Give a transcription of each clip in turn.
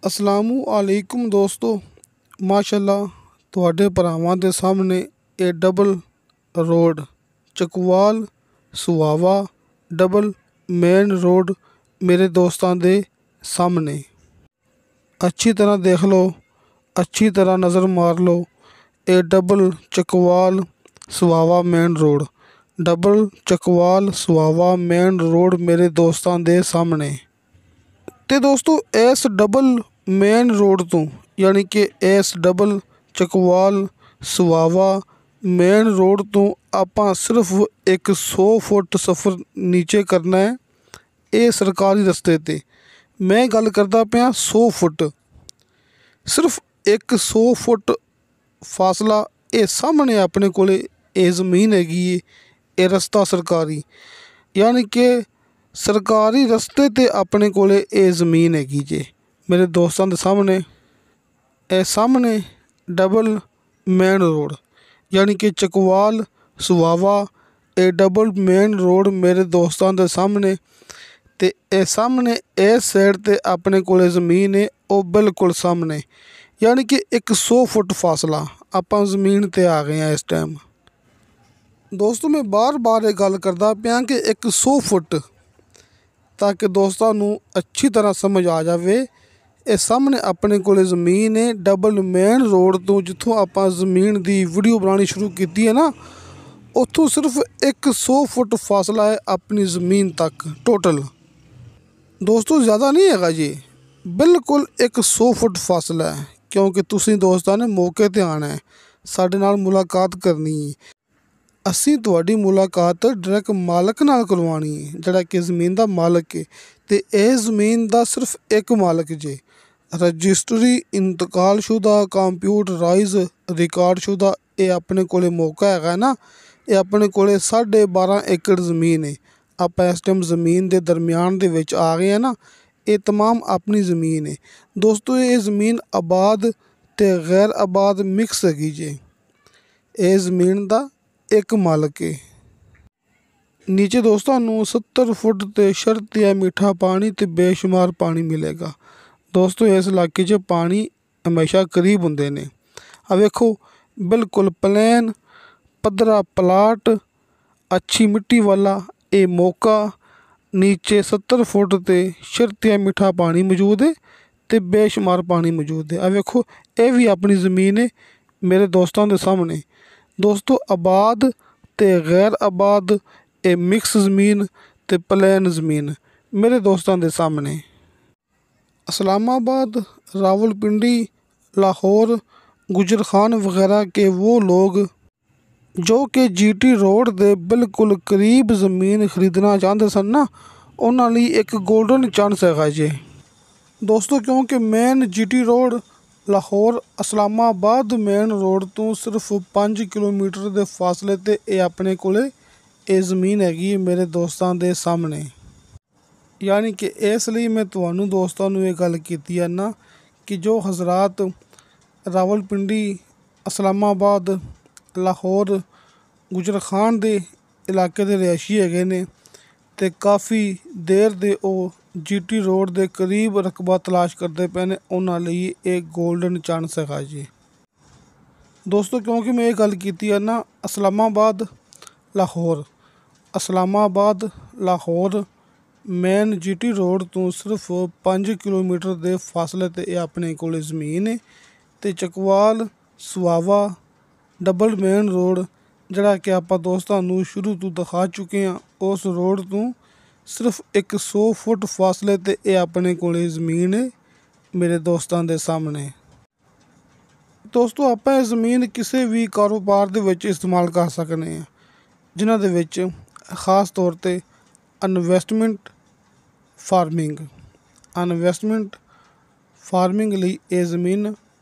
ਅਸਲਾਮੁ ਅਲੈकुम ਦੋਸਤੋ, ਮਾਸ਼ਾਅੱਲਾ ਤੁਹਾਡੇ ਭਰਾਵਾਂ ਦੇ ਸਾਹਮਣੇ ਇਹ double road Chakwal Sohawa double main road ਮੇਰੇ ਦੋਸਤਾਂ ਦੇ ਸਾਹਮਣੇ। ਅੱਛੀ ਤਰ੍ਹਾਂ ਦੇਖ ਲਓ, ਅੱਛੀ ਤਰ੍ਹਾਂ ਨਜ਼ਰ ਮਾਰ ਲਓ। ਇਹ double Chakwal Sohawa main road, double Chakwal Sohawa main road ਮੇਰੇ ਦੋਸਤਾਂ ਦੇ ਸਾਹਮਣੇ। ਤੇ ਦੋਸਤੋ, ਇਸ ਡਬਲ ਮੇਨ ਰੋਡ ਤੋਂ ਯਾਨੀ ਕਿ ਇਸ double Chakwal Sohawa main road ਤੋਂ ਆਪਾਂ ਸਿਰਫ 100 ਫੁੱਟ ਸਫ਼ਰ ਨੀਚੇ ਕਰਨਾ ਹੈ। ਇਹ ਸਰਕਾਰੀ ਰਸਤੇ 'ਤੇ ਮੈਂ ਗੱਲ ਕਰਦਾ ਪਿਆ 100 ਫੁੱਟ, ਸਿਰਫ 100 ਫੁੱਟ ਫਾਸਲਾ। ਇਹ ਸਾਹਮਣੇ ਆਪਣੇ ਕੋਲ ਇਹ ਜ਼ਮੀਨ ਹੈਗੀ ਏ। ਇਹ ਰਸਤਾ ਸਰਕਾਰੀ ਯਾਨੀ ਕਿ ਸਰਕਾਰੀ ਰਸਤੇ 'ਤੇ ਆਪਣੇ ਕੋਲ ਇਹ ਜ਼ਮੀਨ ਹੈਗੀ ਜੇ ਮੇਰੇ ਦੋਸਤਾਂ ਦੇ ਸਾਹਮਣੇ। ਇਹ ਸਾਹਮਣੇ ਡਬਲ ਮੇਨ ਰੋਡ ਯਾਨੀ ਕਿ ਚਕਵਾਲ ਸੁਹਾਵਾ, ਇਹ ਡਬਲ ਮੇਨ ਰੋਡ ਮੇਰੇ ਦੋਸਤਾਂ ਦੇ ਸਾਹਮਣੇ। ਅਤੇ ਇਹ ਸਾਹਮਣੇ ਇਸ ਸਾਈਡ 'ਤੇ ਆਪਣੇ ਕੋਲ ਜ਼ਮੀਨ ਹੈ, ਉਹ ਬਿਲਕੁਲ ਸਾਹਮਣੇ ਯਾਨੀ ਕਿ 100 ਫੁੱਟ ਫਾਸਲਾ। ਆਪਾਂ ਜ਼ਮੀਨ 'ਤੇ ਆ ਗਏ ਹਾਂ ਇਸ ਟਾਈਮ। ਦੋਸਤੋ, ਮੈਂ ਬਾਰ ਇਹ ਗੱਲ ਕਰਦਾ ਪਿਆ ਕਿ 100 ਫੁੱਟ, ਤਾਂ ਕਿ ਦੋਸਤਾਂ ਨੂੰ ਅੱਛੀ ਤਰ੍ਹਾਂ ਸਮਝ ਆ ਜਾਵੇ। ਇਹ ਸਾਹਮਣੇ ਆਪਣੇ ਕੋਲ ਜ਼ਮੀਨ ਹੈ ਡਬਲ ਮੇਨ ਰੋਡ ਤੋਂ। ਜਿੱਥੋਂ ਆਪਾਂ ਜ਼ਮੀਨ ਦੀ ਵੀਡੀਓ ਬਣਾਉਣੀ ਸ਼ੁਰੂ ਕੀਤੀ ਹੈ ਨਾ, ਉੱਥੋਂ ਸਿਰਫ 100 ਫੁੱਟ ਫਾਸਲਾ ਹੈ ਆਪਣੀ ਜ਼ਮੀਨ ਤੱਕ ਟੋਟਲ। ਦੋਸਤੋ, ਜ਼ਿਆਦਾ ਨਹੀਂ ਹੈਗਾ ਜੀ, ਬਿਲਕੁਲ 100 ਫੁੱਟ ਫਾਸਲਾ ਹੈ। ਕਿਉਂਕਿ ਤੁਸੀਂ ਦੋਸਤਾਂ ਨੇ ਮੌਕੇ 'ਤੇ ਆਉਣਾ ਹੈ, ਸਾਡੇ ਨਾਲ ਮੁਲਾਕਾਤ ਕਰਨੀ ਹੈ। ਅਸੀਂ ਤੁਹਾਡੀ ਮੁਲਾਕਾਤ ਡਾਇਰੈਕਟ ਮਾਲਕ ਨਾਲ ਕਰਵਾਉਣੀ ਹੈ, ਜਿਹੜਾ ਕਿ ਜ਼ਮੀਨ ਦਾ ਮਾਲਕ ਹੈ। ਅਤੇ ਇਹ ਜ਼ਮੀਨ ਦਾ ਸਿਰਫ ਇੱਕ ਮਾਲਕ ਜੇ, ਰਜਿਸਟਰੀ ਇੰਤਕਾਲਸ਼ੁਦਾ ਕੰਪਿਊਟਰਾਈਜ਼ ਰਿਕਾਰਡਸ਼ੁਦਾ। ਇਹ ਆਪਣੇ ਕੋਲ ਮੌਕਾ ਹੈਗਾ ਨਾ, ਇਹ ਆਪਣੇ ਕੋਲ 12.5 ਏਕੜ ਜ਼ਮੀਨ ਹੈ। ਆਪਾਂ ਇਸ ਟਾਈਮ ਜ਼ਮੀਨ ਦੇ ਦਰਮਿਆਨ ਦੇ ਵਿੱਚ ਆ ਗਏ ਹਾਂ ਨਾ, ਇਹ ਤਮਾਮ ਆਪਣੀ ਜ਼ਮੀਨ ਹੈ। ਦੋਸਤੋ, ਇਹ ਜ਼ਮੀਨ ਆਬਾਦ ਅਤੇ ਗੈਰ ਆਬਾਦ ਮਿਕਸ ਹੈਗੀ ਜੇ। ਇਹ ਜ਼ਮੀਨ ਦਾ ਇੱਕ ਮਾਲਕ ਹੈ। ਨੀਚੇ ਦੋਸਤਾਂ ਨੂੰ 70 ਫੁੱਟ 'ਤੇ ਸ਼ਰਤੀਆ ਮਿੱਠਾ ਪਾਣੀ ਅਤੇ ਬੇਸ਼ੁਮਾਰ ਪਾਣੀ ਮਿਲੇਗਾ। ਦੋਸਤੋ, ਇਸ ਇਲਾਕੇ 'ਚ ਪਾਣੀ ਹਮੇਸ਼ਾ ਕਰੀਬ ਹੁੰਦੇ ਨੇ। ਆ ਵੇਖੋ, ਬਿਲਕੁਲ ਪਲੇਨ ਪੱਧਰਾ ਪਲਾਟ, ਅੱਛੀ ਮਿੱਟੀ ਵਾਲਾ ਇਹ ਮੌਕਾ। ਨੀਚੇ 70 ਫੁੱਟ 'ਤੇ ਸ਼ਰਤੀਆ ਮਿੱਠਾ ਪਾਣੀ ਮੌਜੂਦ ਹੈ ਅਤੇ ਬੇਸ਼ੁਮਾਰ ਪਾਣੀ ਮੌਜੂਦ ਹੈ। ਆ ਵੇਖੋ, ਇਹ ਵੀ ਆਪਣੀ ਜ਼ਮੀਨ ਹੈ ਮੇਰੇ ਦੋਸਤਾਂ ਦੇ ਸਾਹਮਣੇ। ਦੋਸਤੋ, ਆਬਾਦ ਅਤੇ ਗੈਰ ਆਬਾਦ ਇਹ ਮਿਕਸ ਜ਼ਮੀਨ ਅਤੇ ਪਲੇਨ ਜ਼ਮੀਨ ਮੇਰੇ ਦੋਸਤਾਂ ਦੇ ਸਾਹਮਣੇ। इस्लामाबाद, रावलपिंडी, लाहौर, गुजरखान वगैरह के वो लोग जो कि GT रोड ਦੇ ਬਿਲਕੁਲ ਕਰੀਬ ਜ਼ਮੀਨ ਖਰੀਦਣਾ ਚਾਹੁੰਦੇ ਸਨ ਨਾ, ਉਹਨਾਂ ਲਈ ਇੱਕ ਗੋਲਡਨ ਚਾਂਸ ਹੈਗਾ ਜੀ ਦੋਸਤੋ। ਕਿਉਂਕਿ main GT road Lahore Islamabad main road ਤੋਂ ਸਿਰਫ 5 ਕਿਲੋਮੀਟਰ ਦੇ ਫਾਸਲੇ 'ਤੇ ਇਹ ਆਪਣੇ ਕੋਲ ਇਹ ਜ਼ਮੀਨ ਹੈਗੀ ਮੇਰੇ ਦੋਸਤਾਂ ਦੇ ਸਾਹਮਣੇ। ਯਾਨੀ ਕਿ ਇਸ ਲਈ ਮੈਂ ਤੁਹਾਨੂੰ ਦੋਸਤਾਂ ਨੂੰ ਇਹ ਗੱਲ ਕੀਤੀ ਹੈ ਨਾ ਕਿ ਜੋ ਹਜ਼ਰਾਤ ਰਾਵਲਪਿੰਡੀ, ਇਸਲਾਮਾਬਾਦ, ਲਾਹੌਰ, ਗੁਜਰਖਾਨ ਦੇ ਇਲਾਕੇ ਦੇ ਰਿਹਾਇਸ਼ੀ ਹੈਗੇ ਨੇ ਅਤੇ ਕਾਫੀ ਦੇਰ ਦੇ ਉਹ GT ਰੋਡ ਦੇ ਕਰੀਬ ਰਕਬਾ ਤਲਾਸ਼ ਕਰਦੇ ਪਏ ਨੇ, ਉਹਨਾਂ ਲਈ ਇਹ ਗੋਲਡਨ ਚਾਂਸ ਹੈਗਾ ਜੀ ਦੋਸਤੋ। ਕਿਉਂਕਿ ਮੈਂ ਇਹ ਗੱਲ ਕੀਤੀ ਹੈ ਨਾ, Islamabad Lahore main GT road ਤੋਂ ਸਿਰਫ 5 ਕਿਲੋਮੀਟਰ ਦੇ ਫਾਸਲੇ 'ਤੇ ਇਹ ਆਪਣੇ ਕੋਲ ਜ਼ਮੀਨ ਹੈ। ਅਤੇ Chakwal Sohawa double main road, ਜਿਹੜਾ ਕਿ ਆਪਾਂ ਦੋਸਤਾਂ ਨੂੰ ਸ਼ੁਰੂ ਤੋਂ ਦਿਖਾ ਚੁੱਕੇ ਹਾਂ, ਉਸ ਰੋਡ ਤੋਂ ਸਿਰਫ 100 ਫੁੱਟ ਫਾਸਲੇ 'ਤੇ ਇਹ ਆਪਣੇ ਕੋਲ ਜ਼ਮੀਨ ਹੈ ਮੇਰੇ ਦੋਸਤਾਂ ਦੇ ਸਾਹਮਣੇ। ਦੋਸਤੋ, ਆਪਾਂ ਇਹ ਜ਼ਮੀਨ ਕਿਸੇ ਵੀ ਕਾਰੋਬਾਰ ਦੇ ਵਿੱਚ ਇਸਤੇਮਾਲ ਕਰ ਸਕਦੇ ਹਾਂ, ਜਿਨ੍ਹਾਂ ਦੇ ਵਿੱਚ ਖ਼ਾਸ ਤੌਰ 'ਤੇ ਇਨਵੈਸਟਮੈਂਟ ਫਾਰਮਿੰਗ ਲਈ ਇਹ ਜ਼ਮੀਨ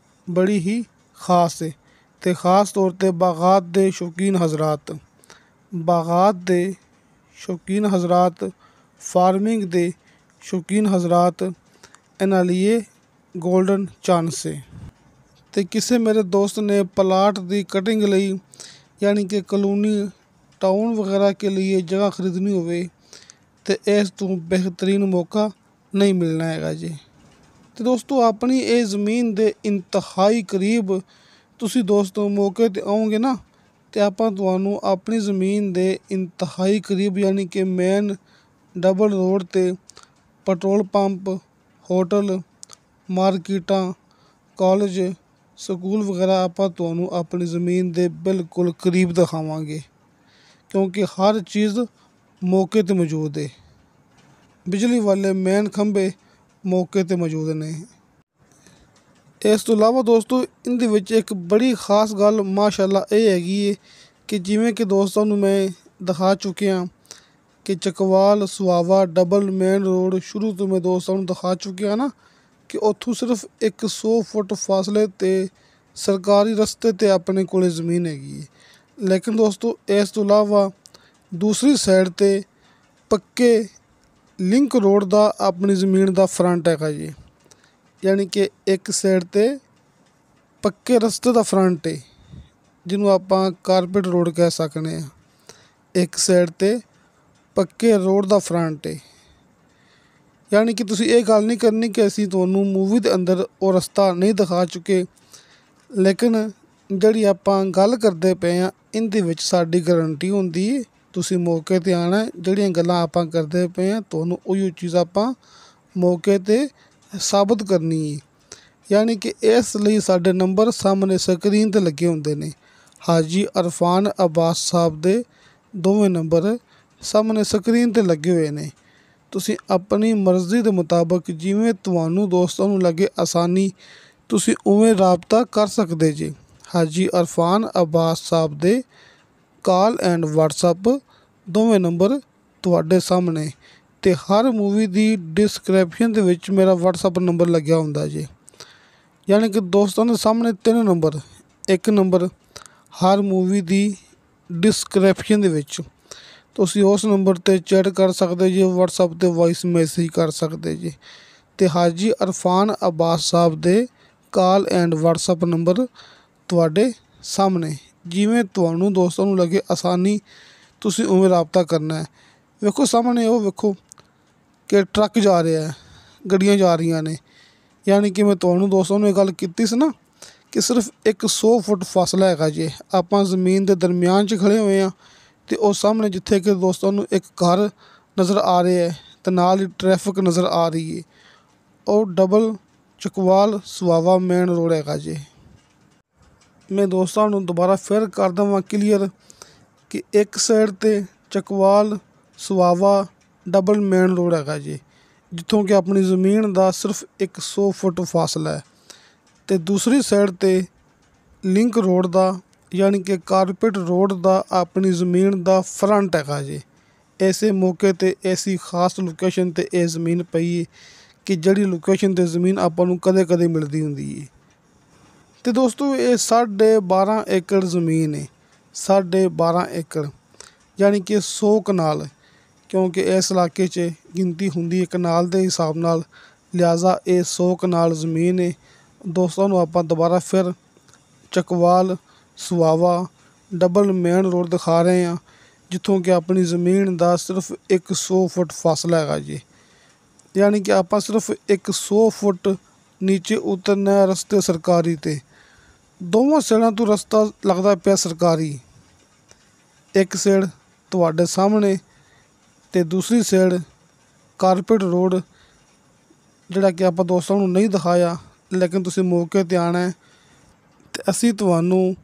ਬੜੀ ਹੀ ਖ਼ਾਸ ਹੈ। ਅਤੇ ਖ਼ਾਸ ਤੌਰ 'ਤੇ ਬਾਗਾਤ ਦੇ ਸ਼ੌਕੀਨ ਹਜ਼ਰਾਤ, ਫਾਰਮਿੰਗ ਦੇ ਸ਼ੌਕੀਨ ਹਜ਼ਰਾਤ, ਇਹਨਾਂ ਲਈ ਇਹ ਗੋਲਡਨ ਚਾਂਸ ਹੈ। ਅਤੇ ਕਿਸੇ ਮੇਰੇ ਦੋਸਤ ਨੇ ਪਲਾਟ ਦੀ ਕਟਿੰਗ ਲਈ यानी कि कॉलोनी टाउन वगैरह के लिए जगह ख़रीदनी होवे तो इस तो बेहतरीन मौका नहीं मिलना है जी। ਤੇ ਦੋਸਤੋ ਆਪਣੀ ਇਹ ਜ਼ਮੀਨ ਦੇ ਇੰਤਹਾਈ ਕਰੀਬ ਤੁਸੀਂ ਦੋਸਤੋ ਮੌਕੇ 'ਤੇ ਆਓਗੇ ਨਾ, ਤੇ ਆਪਾਂ ਤੁਹਾਨੂੰ ਆਪਣੀ ਜ਼ਮੀਨ ਦੇ ਇੰਤਹਾਈ ਕਰੀਬ ਯਾਨੀ ਕਿ ਮੇਨ ਡਬਲ ਰੋਡ 'ਤੇ ਪੈਟਰੋਲ ਪੰਪ, ਹੋਟਲ, ਮਾਰਕੀਟਾਂ, ਕਾਲਜ, ਸਕੂਲ ਵਗੈਰਾ ਆਪਾਂ ਤੁਹਾਨੂੰ ਆਪਣੀ ਜ਼ਮੀਨ ਦੇ ਬਿਲਕੁਲ ਕਰੀਬ ਦਿਖਾਵਾਂਗੇ, ਕਿਉਂਕਿ ਹਰ ਚੀਜ਼ ਮੌਕੇ 'ਤੇ ਮੌਜੂਦ ਹੈ। ਬਿਜਲੀ ਵਾਲੇ ਮੇਨ ਖੰਭੇ ਮੌਕੇ 'ਤੇ ਮੌਜੂਦ ਨੇ। ਇਸ ਤੋਂ ਇਲਾਵਾ ਦੋਸਤੋ ਇਹਦੇ ਵਿੱਚ ਇੱਕ ਬੜੀ ਖ਼ਾਸ ਗੱਲ ਮਾਸ਼ਾਅੱਲਾ ਇਹ ਹੈਗੀ ਹੈ ਕਿ ਜਿਵੇਂ ਕਿ ਦੋਸਤਾਂ ਨੂੰ ਮੈਂ ਦਿਖਾ ਚੁੱਕਿਆ ਕਿ Chakwal Sohawa double main road ਸ਼ੁਰੂ ਤੋਂ ਮੈਂ ਦੋਸਤਾਂ ਨੂੰ ਦਿਖਾ ਚੁੱਕਿਆ ਨਾ ਕਿ ਉੱਥੋਂ ਸਿਰਫ 100 ਫੁੱਟ ਫਾਸਲੇ 'ਤੇ ਸਰਕਾਰੀ ਰਸਤੇ 'ਤੇ ਆਪਣੇ ਕੋਲ ਜ਼ਮੀਨ ਹੈਗੀ ਹੈ। ਲੇਕਿਨ ਦੋਸਤੋ ਇਸ ਤੋਂ ਇਲਾਵਾ ਦੂਸਰੀ ਸਾਈਡ 'ਤੇ ਪੱਕੇ ਲਿੰਕ ਰੋਡ ਦਾ ਆਪਣੀ ਜ਼ਮੀਨ ਦਾ ਫਰੰਟ ਹੈਗਾ ਜੀ, ਯਾਨੀ ਕਿ ਇੱਕ ਸਾਈਡ 'ਤੇ ਪੱਕੇ ਰਸਤੇ ਦਾ ਫਰੰਟ ਹੈ ਜਿਹਨੂੰ ਆਪਾਂ ਕਾਰਪੇਟ ਰੋਡ ਕਹਿ ਸਕਦੇ ਹਾਂ। ਇੱਕ ਸਾਈਡ 'ਤੇ ਪੱਕੇ ਰੋਡ ਦਾ ਫਰੰਟ ਹੈ, ਯਾਨੀ ਕਿ ਤੁਸੀਂ ਇਹ ਗੱਲ ਨਹੀਂ ਕਰਨੀ ਕਿ ਅਸੀਂ ਤੁਹਾਨੂੰ ਮੂਵੀ ਦੇ ਅੰਦਰ ਉਹ ਰਸਤਾ ਨਹੀਂ ਦਿਖਾ ਚੁੱਕੇ, ਲੇਕਿਨ ਜਿਹੜੀ ਆਪਾਂ ਗੱਲ ਕਰਦੇ ਪਏ ਹਾਂ ਇਹਦੇ ਵਿੱਚ ਸਾਡੀ ਗਰੰਟੀ ਹੁੰਦੀ ਹੈ। ਤੁਸੀਂ ਮੌਕੇ 'ਤੇ ਆਉਣਾ, ਜਿਹੜੀਆਂ ਗੱਲਾਂ ਆਪਾਂ ਕਰਦੇ ਪਏ ਹਾਂ ਤੁਹਾਨੂੰ ਉਹੀ ਚੀਜ਼ ਆਪਾਂ ਮੌਕੇ 'ਤੇ ਸਾਬਤ ਕਰਨੀ ਹੈ। ਯਾਨੀ ਕਿ ਇਸ ਲਈ ਸਾਡੇ ਨੰਬਰ ਸਾਹਮਣੇ ਸਕਰੀਨ 'ਤੇ ਲੱਗੇ ਹੁੰਦੇ ਨੇ। ਹਾਜੀ ਅਰਫਾਨ ਅਬਾਸ ਸਾਹਿਬ ਦੇ ਦੋਵੇਂ ਨੰਬਰ ਸਾਹਮਣੇ ਸਕਰੀਨ 'ਤੇ ਲੱਗੇ ਹੋਏ ਨੇ। ਤੁਸੀਂ ਆਪਣੀ ਮਰਜ਼ੀ ਦੇ ਮੁਤਾਬਕ ਜਿਵੇਂ ਤੁਹਾਨੂੰ ਦੋਸਤਾਂ ਨੂੰ ਲੱਗੇ ਆਸਾਨੀ ਤੁਸੀਂ ਉਵੇਂ ਰਾਬਤਾ ਕਰ ਸਕਦੇ ਜੀ। ਹਾਜੀ ਅਰਫਾਨ ਅਬਾਸ ਸਾਹਿਬ ਦੇ ਕਾਲ ਐਂਡ ਵਟਸਐਪ ਦੋਵੇਂ ਨੰਬਰ ਤੁਹਾਡੇ ਸਾਹਮਣੇ, ਅਤੇ ਹਰ ਮੂਵੀ ਦੀ ਡਿਸਕ੍ਰਿਪਸ਼ਨ ਦੇ ਵਿੱਚ ਮੇਰਾ ਵਟਸਐਪ ਨੰਬਰ ਲੱਗਿਆ ਹੁੰਦਾ ਜੀ। ਯਾਨੀ ਕਿ ਦੋਸਤਾਂ ਦੇ ਸਾਹਮਣੇ 3 ਨੰਬਰ, ਇੱਕ ਨੰਬਰ ਹਰ ਮੂਵੀ ਦੀ ਡਿਸਕ੍ਰਿਪਸ਼ਨ ਦੇ ਵਿੱਚ ਤੁਸੀਂ ਉਸ ਨੰਬਰ 'ਤੇ ਚੈਟ ਕਰ ਸਕਦੇ ਜੀ, ਵਟਸਐਪ 'ਤੇ ਵੋਇਸ ਮੈਸੇਜ ਕਰ ਸਕਦੇ ਜੀ। ਅਤੇ ਹਾਜੀ ਅਰਫਾਨ ਅਬਾਸ ਸਾਹਿਬ ਦੇ ਕਾਲ ਐਂਡ ਵਟਸਐਪ ਨੰਬਰ ਤੁਹਾਡੇ ਸਾਹਮਣੇ, ਜਿਵੇਂ ਤੁਹਾਨੂੰ ਦੋਸਤਾਂ ਨੂੰ ਲੱਗੇ ਆਸਾਨੀ ਤੁਸੀਂ ਉਵੇਂ ਰਾਬਤਾ ਕਰਨਾ ਹੈ। ਵੇਖੋ ਸਾਹਮਣੇ ਉਹ ਵੇਖੋ ਕਿ ਟਰੱਕ ਜਾ ਰਿਹਾ ਹੈ, ਗੱਡੀਆਂ ਜਾ ਰਹੀਆਂ ਨੇ, ਯਾਨੀ ਕਿ ਮੈਂ ਤੁਹਾਨੂੰ ਦੋਸਤਾਂ ਨੂੰ ਇਹ ਗੱਲ ਕੀਤੀ ਸੀ ਨਾ ਕਿ ਸਿਰਫ 100 ਫੁੱਟ ਫਾਸਲਾ ਹੈਗਾ ਜੀ। ਆਪਾਂ ਜ਼ਮੀਨ ਦੇ ਦਰਮਿਆਨ 'ਚ ਖੜ੍ਹੇ ਹੋਏ ਹਾਂ ਅਤੇ ਉਹ ਸਾਹਮਣੇ ਜਿੱਥੇ ਕਿ ਦੋਸਤਾਂ ਨੂੰ ਇੱਕ ਘਰ ਨਜ਼ਰ ਆ ਰਿਹਾ ਹੈ ਅਤੇ ਨਾਲ ਹੀ ਟ੍ਰੈਫਿਕ ਨਜ਼ਰ ਆ ਰਹੀ ਹੈ, ਉਹ double Chakwal Sohawa main road ਹੈਗਾ ਜੀ। ਮੈਂ ਦੋਸਤਾਂ ਨੂੰ ਦੁਬਾਰਾ ਫਿਰ ਕਰ ਦੇਵਾਂ ਕਲੀਅਰ ਕਿ ਇੱਕ ਸਾਈਡ 'ਤੇ Chakwal Sohawa double main road ਹੈਗਾ ਜੀ, ਜਿੱਥੋਂ ਕਿ ਆਪਣੀ ਜ਼ਮੀਨ ਦਾ ਸਿਰਫ 100 ਫੁੱਟ ਫਾਸਲਾ ਹੈ, ਅਤੇ ਦੂਸਰੀ ਸਾਈਡ 'ਤੇ ਲਿੰਕ ਰੋਡ ਦਾ ਯਾਨੀ ਕਿ ਕਾਰਪੇਟ ਰੋਡ ਦਾ ਆਪਣੀ ਜ਼ਮੀਨ ਦਾ ਫਰੰਟ ਹੈਗਾ ਜੀ। ਇਸੇ ਮੌਕੇ 'ਤੇ ਐਸੀ ਖਾਸ ਲੋਕੇਸ਼ਨ 'ਤੇ ਇਹ ਜ਼ਮੀਨ ਪਈ ਹੈ ਕਿ ਜਿਹੜੀ ਲੋਕੇਸ਼ਨ 'ਤੇ ਜ਼ਮੀਨ ਆਪਾਂ ਨੂੰ ਕਦੇ ਕਦੇ ਮਿਲਦੀ ਹੁੰਦੀ ਹੈ। ਅਤੇ ਦੋਸਤੋ ਇਹ 12.5 ਏਕੜ ਜ਼ਮੀਨ ਹੈ, 12.5 ਏਕੜ ਯਾਨੀ ਕਿ 100 ਕਨਾਲ, ਕਿਉਂਕਿ ਇਸ ਇਲਾਕੇ 'ਚ ਗਿਣਤੀ ਹੁੰਦੀ ਹੈ ਕਨਾਲ ਦੇ ਹਿਸਾਬ ਨਾਲ, ਲਿਹਾਜ਼ਾ ਇਹ 100 ਕਨਾਲ ਜ਼ਮੀਨ ਹੈ। ਦੋਸਤਾਂ ਨੂੰ ਆਪਾਂ ਦੁਬਾਰਾ ਫਿਰ Chakwal Sohawa double main road ਦਿਖਾ ਰਹੇ ਹਾਂ, ਜਿੱਥੋਂ ਕਿ ਆਪਣੀ ਜ਼ਮੀਨ ਦਾ ਸਿਰਫ 100 ਫੁੱਟ ਫਾਸਲਾ ਹੈਗਾ ਜੀ। ਯਾਨੀ ਕਿ ਆਪਾਂ ਸਿਰਫ 100 ਫੁੱਟ ਨੀਚੇ ਉਤਰਨਾ ਰਸਤੇ ਸਰਕਾਰੀ 'ਤੇ, ਦੋਵਾਂ ਸਾਈਡਾਂ ਤੋਂ ਰਸਤਾ ਲੱਗਦਾ ਪਿਆ ਸਰਕਾਰੀ, ਇੱਕ ਸਾਈਡ ਤੁਹਾਡੇ ਸਾਹਮਣੇ ਅਤੇ ਦੂਸਰੀ ਸਾਈਡ ਕਾਰਪੇਟ ਰੋਡ, ਜਿਹੜਾ ਕਿ ਆਪਾਂ ਦੋਸਤਾਂ ਨੂੰ ਨਹੀਂ ਦਿਖਾਇਆ, ਲੇਕਿਨ ਤੁਸੀਂ ਮੌਕੇ 'ਤੇ ਆਉਣਾ ਹੈ ਅਤੇ ਅਸੀਂ ਤੁਹਾਨੂੰ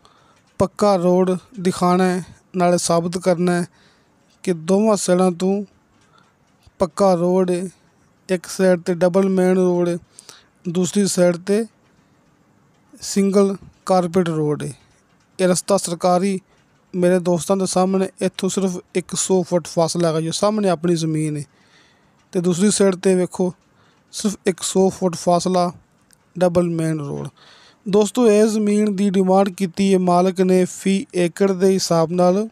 ਪੱਕਾ ਰੋਡ ਦਿਖਾਉਣਾ ਹੈ, ਨਾਲੇ ਸਾਬਤ ਕਰਨਾ ਹੈ ਕਿ ਦੋਵਾਂ ਸਾਈਡਾਂ ਤੋਂ ਪੱਕਾ ਰੋਡ ਹੈ। ਇੱਕ ਸਾਈਡ 'ਤੇ ਡਬਲ ਮੇਨ ਰੋਡ ਹੈ, ਦੂਸਰੀ ਸਾਈਡ 'ਤੇ ਸਿੰਗਲ ਕਾਰਪੇਟ ਰੋਡ ਹੈ। ਇਹ ਰਸਤਾ ਸਰਕਾਰੀ ਮੇਰੇ ਦੋਸਤਾਂ ਦੇ ਸਾਹਮਣੇ ਇੱਥੋਂ ਸਿਰਫ 100 ਫੁੱਟ ਫਾਸਲਾ ਹੈਗਾ ਜੀ, ਸਾਹਮਣੇ ਆਪਣੀ ਜ਼ਮੀਨ ਹੈ, ਅਤੇ ਦੂਸਰੀ ਸਾਈਡ 'ਤੇ ਵੇਖੋ ਸਿਰਫ 100 ਫੁੱਟ ਫਾਸਲਾ ਡਬਲ ਮੇਨ ਰੋਡ। ਦੋਸਤੋ ਇਹ ਜ਼ਮੀਨ ਦੀ ਡਿਮਾਂਡ ਕੀਤੀ ਹੈ ਮਾਲਕ ਨੇ ਫੀ ਏਕੜ ਦੇ ਹਿਸਾਬ ਨਾਲ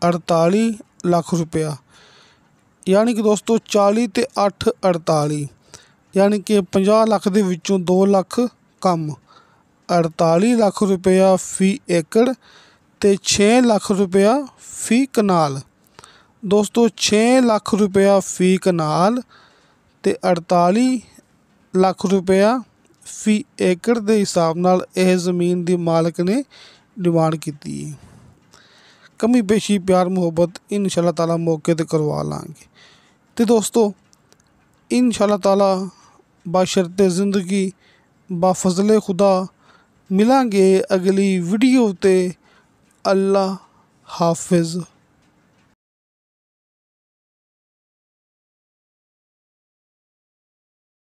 48 ਲੱਖ ਰੁਪਇਆ, ਯਾਨੀ ਕਿ ਦੋਸਤੋ 40 ਅਤੇ 8 48, ਯਾਨੀ ਕਿ 50 ਲੱਖ ਦੇ ਵਿੱਚੋਂ 2 ਲੱਖ ਕੰਮ, 48 ਲੱਖ ਰੁਪਇਆ ਫੀ ਏਕੜ ਅਤੇ 6 ਲੱਖ ਰੁਪਇਆ ਫੀ ਕਨਾਲ। ਦੋਸਤੋ 6 ਲੱਖ ਰੁਪਇਆ ਫੀ ਕਨਾਲ ਅਤੇ 48 ਲੱਖ ਰੁਪਇਆ ਫੀ ਏਕੜ ਦੇ ਹਿਸਾਬ ਨਾਲ ਇਹ ਜ਼ਮੀਨ ਦੀ ਮਾਲਕ ਨੇ ਡਿਮਾਂਡ ਕੀਤੀ ਹੈ। ਕਮੀ ਪੇਸ਼ੀ ਪਿਆਰ ਮੁਹੱਬਤ ਇਨਸ਼ਾ ਅੱਲਾਹ ਤਾਲਾ ਮੌਕੇ 'ਤੇ ਕਰਵਾ ਲਾਂਗੇ। ਅਤੇ ਦੋਸਤੋ ਇਨਸ਼ਾ ਅੱਲਾਹ ਤਾਲਾ ਬਸ਼ਰਤੇ ਜ਼ਿੰਦਗੀ ਬਾਫਜ਼ਲੇ ਖੁਦਾ ਮਿਲਾਂਗੇ ਅਗਲੀ ਵੀਡੀਓ 'ਤੇ। ਅੱਲਾ ਹਾਫਿਜ਼।